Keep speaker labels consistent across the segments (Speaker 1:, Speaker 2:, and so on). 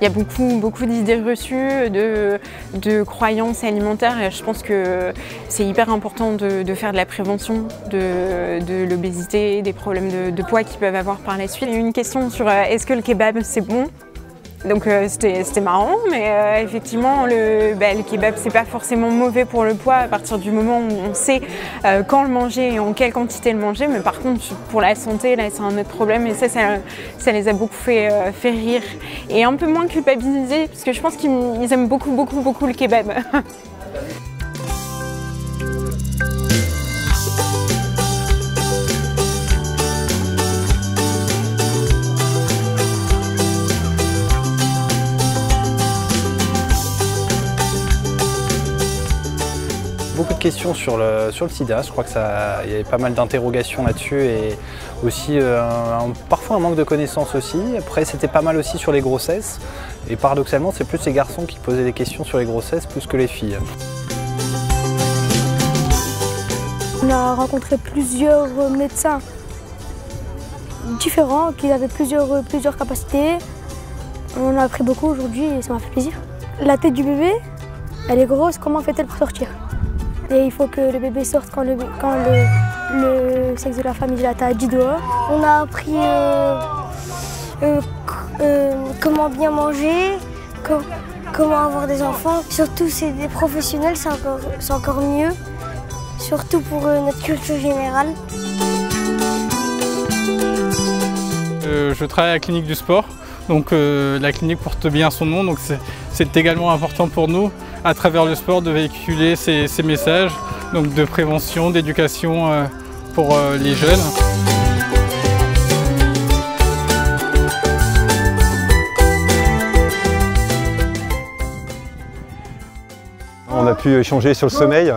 Speaker 1: Il y a beaucoup d'idées reçues, de croyances alimentaires et je pense que c'est hyper important de faire de la prévention de l'obésité, des problèmes de poids qu'ils peuvent avoir par la suite. Il y a eu une question sur est-ce que le kebab c'est bon ? Donc c'était marrant, mais effectivement le kebab c'est pas forcément mauvais pour le poids à partir du moment où on sait quand le manger et en quelle quantité le manger, mais par contre pour la santé là c'est un autre problème et ça les a beaucoup fait rire et un peu moins culpabiliser parce que je pense qu'ils aiment beaucoup le kebab.
Speaker 2: Beaucoup de questions sur le sida, je crois qu'il y avait pas mal d'interrogations là-dessus et aussi parfois un manque de connaissances aussi. Après c'était pas mal aussi sur les grossesses et paradoxalement c'est plus les garçons qui posaient des questions sur les grossesses plus que les filles.
Speaker 3: On a rencontré plusieurs médecins différents qui avaient plusieurs capacités. On a appris beaucoup aujourd'hui et ça m'a fait plaisir. La tête du bébé, elle est grosse, comment fait-elle pour sortir ? Et il faut que le bébé sorte quand le sexe de la femme est à 10 doigts. On a appris comment bien manger, comment avoir des enfants. Surtout c'est des professionnels, c'est encore mieux. Surtout pour notre culture générale.
Speaker 4: Je travaille à la clinique du sport. Donc la clinique porte bien son nom, donc c'est également important pour nous, à travers le sport, de véhiculer ces messages donc de prévention, d'éducation pour les jeunes.
Speaker 5: On a pu échanger sur le sommeil.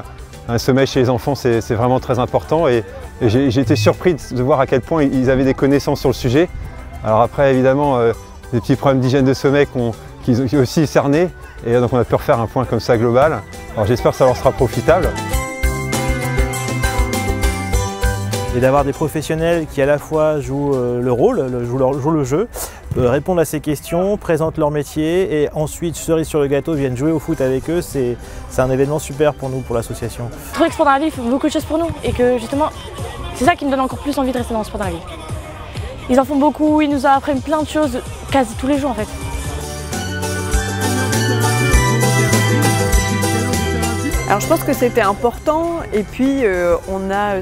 Speaker 5: Un sommeil chez les enfants, c'est vraiment très important et j'ai été surpris de voir à quel point ils avaient des connaissances sur le sujet. Alors après, évidemment, des petits problèmes d'hygiène de sommeil qu'ils ont aussi cernés et donc on a pu refaire un point comme ça global. Alors j'espère que ça leur sera profitable.
Speaker 6: Et d'avoir des professionnels qui à la fois jouent le rôle, jouent le jeu, répondent à ces questions, présentent leur métier et ensuite, cerise sur le gâteau, viennent jouer au foot avec eux, c'est un événement super pour nous, pour l'association.
Speaker 7: Je trouve que le sport dans la vie fait beaucoup de choses pour nous et que justement, c'est ça qui me donne encore plus envie de rester dans le sport dans la vie. Ils en font beaucoup, ils nous apprennent plein de choses quasi tous les jours en fait.
Speaker 8: Alors je pense que c'était important et puis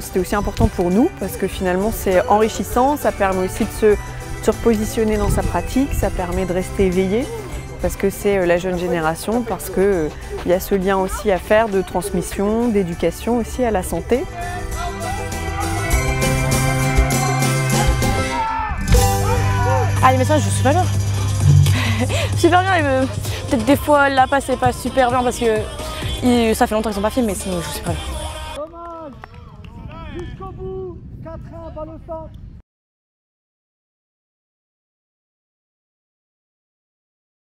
Speaker 8: c'était aussi important pour nous parce que finalement c'est enrichissant, ça permet aussi de se repositionner dans sa pratique, ça permet de rester éveillé parce que c'est la jeune génération, parce qu'il y a ce lien aussi à faire de transmission, d'éducation aussi à la santé.
Speaker 7: Ah les messages, je suis super bien. Super bien, peut-être des fois la passe c'est pas super bien parce que ça fait longtemps qu'ils sont pas fait, mais sinon je suis super bien.
Speaker 9: Dommage. Jusqu'au bout, 4-1, balle au centre.